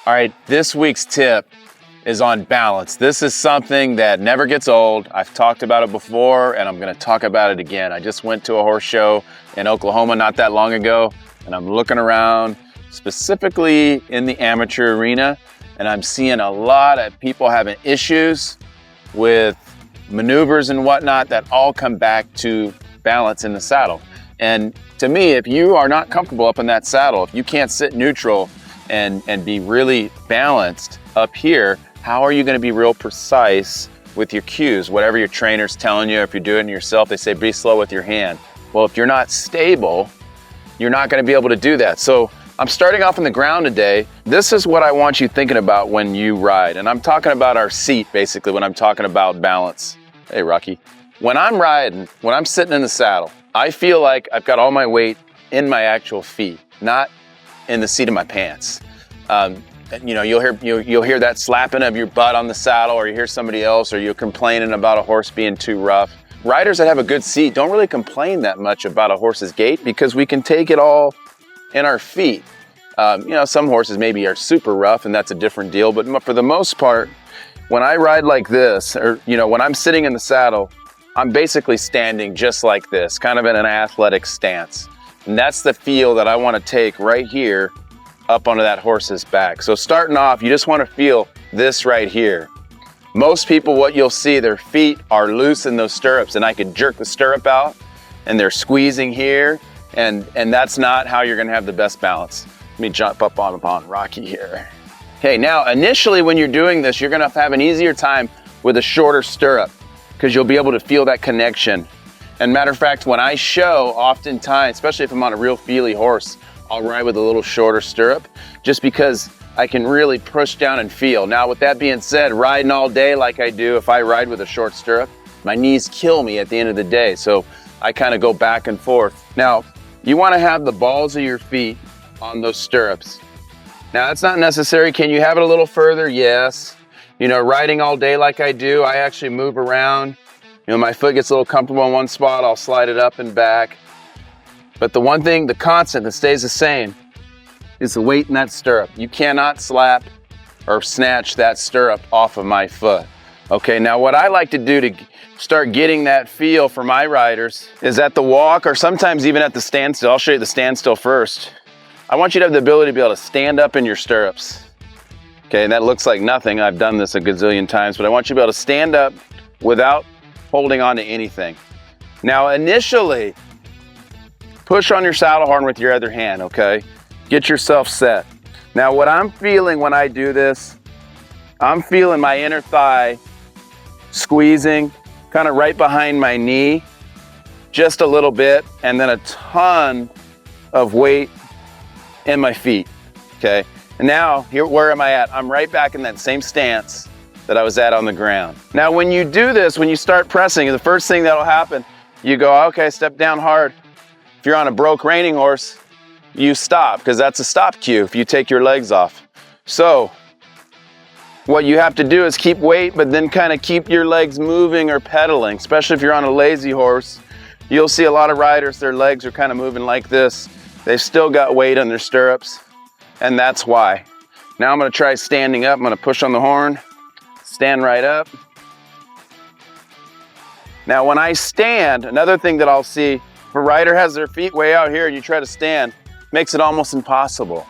All right, this week's tip is on balance. This is something that never gets old. I've talked about it before and I'm gonna talk about it again. I just went to a horse show in Oklahoma not that long ago, and I'm looking around specifically in the amateur arena, and I'm seeing a lot of people having issues with maneuvers and whatnot that all come back to balance in the saddle. And to me, if you are not comfortable up in that saddle, if you can't sit neutral and be really balanced up here, how are you gonna be real precise with your cues? Whatever your trainer's telling you, if you're doing it yourself, they say be slow with your hand. Well, if you're not stable, you're not gonna be able to do that. So I'm starting off on the ground today. This is what I want you thinking about when you ride. And I'm talking about our seat, basically, when I'm talking about balance. Hey, Rocky. When I'm riding, when I'm sitting in the saddle, I feel like I've got all my weight in my actual feet, not in the seat of my pants. You know, you'll hear that slapping of your butt on the saddle, or you hear somebody else, or you're complaining about a horse being too rough. Riders that have a good seat don't really complain that much about a horse's gait because we can take it all in our feet. You know, some horses maybe are super rough and that's a different deal, but for the most part, when I ride like this, or you know, when I'm sitting in the saddle, I'm basically standing just like this, kind of in an athletic stance. And that's the feel that I want to take right here up onto that horse's back. So starting off, you just want to feel this right here. Most people, what you'll see, their feet are loose in those stirrups, and I could jerk the stirrup out and they're squeezing here, and that's not how you're going to have the best balance. Let me jump up on Rocky here. Okay, now initially when you're doing this, you're going to have an easier time with a shorter stirrup because you'll be able to feel that connection. And matter of fact, when I show, oftentimes, especially if I'm on a real feely horse, I'll ride with a little shorter stirrup just because I can really push down and feel. Now, with that being said, riding all day like I do, if I ride with a short stirrup, my knees kill me at the end of the day. So I kind of go back and forth. Now, you want to have the balls of your feet on those stirrups. Now, that's not necessary. Can you have it a little further? Yes. You know, riding all day like I do, I actually move around. You know, my foot gets a little comfortable in one spot, I'll slide it up and back. But the one thing, the constant that stays the same is the weight in that stirrup. You cannot slap or snatch that stirrup off of my foot. Okay, now what I like to do to start getting that feel for my riders is at the walk, or sometimes even at the standstill. I'll show you the standstill first. I want you to have the ability to be able to stand up in your stirrups. Okay, and that looks like nothing. I've done this a gazillion times, but I want you to be able to stand up without holding on to anything. Now, initially, push on your saddle horn with your other hand, okay? Get yourself set. Now, what I'm feeling when I do this, I'm feeling my inner thigh squeezing, kind of right behind my knee, just a little bit, and then a ton of weight in my feet, okay? And now, here, where am I at? I'm right back in that same stance that I was at on the ground. Now, when you do this, when you start pressing, the first thing that'll happen, you go, okay, step down hard. If you're on a broke reining horse, you stop, because that's a stop cue if you take your legs off. So, what you have to do is keep weight, but then kind of keep your legs moving or pedaling, especially if you're on a lazy horse. You'll see a lot of riders, their legs are kind of moving like this. They've still got weight on their stirrups, and that's why. Now I'm gonna try standing up. I'm gonna push on the horn, stand right up. Now when I stand, another thing that I'll see, if a rider has their feet way out here and you try to stand, makes it almost impossible.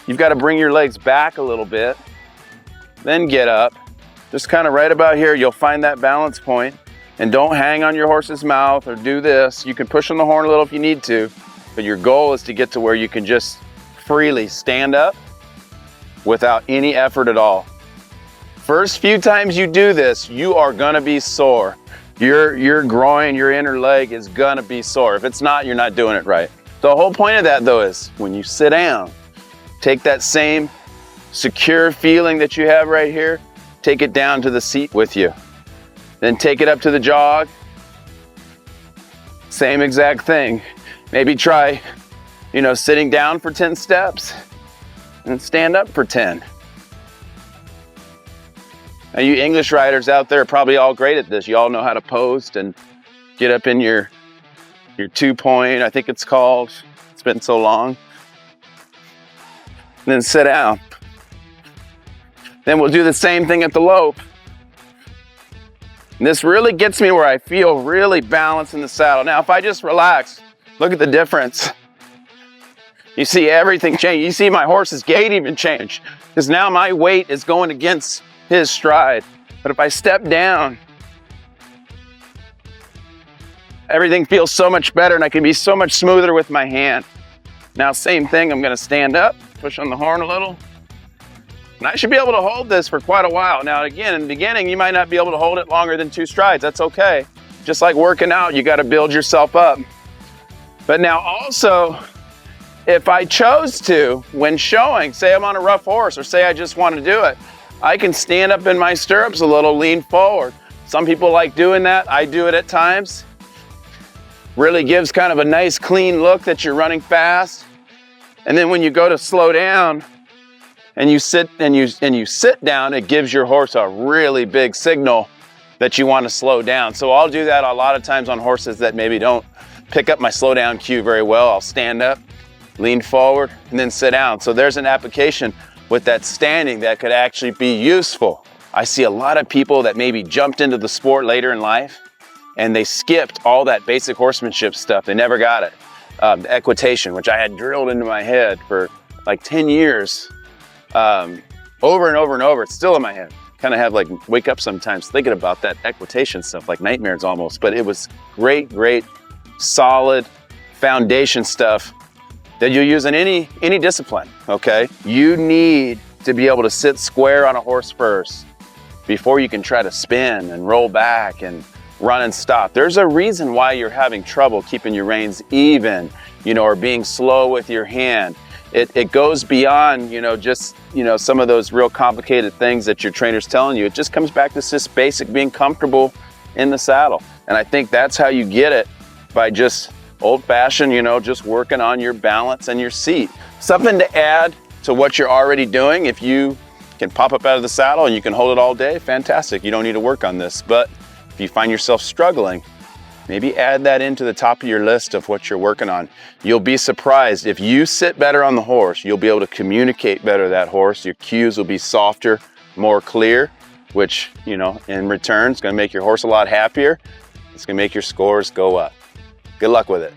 You've got to bring your legs back a little bit, then get up. Just kind of right about here, you'll find that balance point, and don't hang on your horse's mouth or do this. You can push on the horn a little if you need to, but your goal is to get to where you can just freely stand up without any effort at all. First few times you do this, you are gonna be sore. Your groin, your inner leg is gonna be sore. If it's not, you're not doing it right. The whole point of that though is when you sit down, take that same secure feeling that you have right here, take it down to the seat with you. Then take it up to the jog. Same exact thing. Maybe try, you know, sitting down for 10 steps and stand up for 10. Now you English riders out there are probably all great at this. You all know how to post and get up in your 2-point, I think it's called. It's been so long. And then sit down. Then we'll do the same thing at the lope. And this really gets me where I feel really balanced in the saddle. Now, if I just relax, look at the difference. You see everything change. You see my horse's gait even change, because now my weight is going against his stride. But if I step down, everything feels so much better and I can be so much smoother with my hand. Now, same thing, I'm gonna stand up, push on the horn a little. And I should be able to hold this for quite a while. Now, again, in the beginning, you might not be able to hold it longer than 2 strides. That's okay. Just like working out, you gotta build yourself up. But now also, if I chose to, when showing, say I'm on a rough horse or say I just want to do it, I can stand up in my stirrups a little, lean forward. Some people like doing that. I do it at times. Really gives kind of a nice clean look that you're running fast. And then when you go to slow down and you sit down, it gives your horse a really big signal that you want to slow down. So I'll do that a lot of times on horses that maybe don't pick up my slow down cue very well. I'll stand up, lean forward, and then sit down. So there's an application with that standing that could actually be useful. I see a lot of people that maybe jumped into the sport later in life and they skipped all that basic horsemanship stuff. They never got it. The equitation, which I had drilled into my head for like 10 years, over and over and over. It's still in my head. Kind of have like wake up sometimes thinking about that equitation stuff, like nightmares almost. But it was great, solid foundation stuff that you use in any discipline, okay? You need to be able to sit square on a horse first before you can try to spin and roll back and run and stop. There's a reason why you're having trouble keeping your reins even, or being slow with your hand. It goes beyond, just, some of those real complicated things that your trainer's telling you. It just comes back to just basic being comfortable in the saddle. And I think that's how you get it, by just old-fashioned, just working on your balance and your seat. Something to add to what you're already doing. If you can pop up out of the saddle and you can hold it all day, fantastic. You don't need to work on this. But if you find yourself struggling, maybe add that into the top of your list of what you're working on. You'll be surprised. If you sit better on the horse, you'll be able to communicate better to that horse. Your cues will be softer, more clear, which, in return, is gonna make your horse a lot happier. It's gonna make your scores go up. Good luck with it.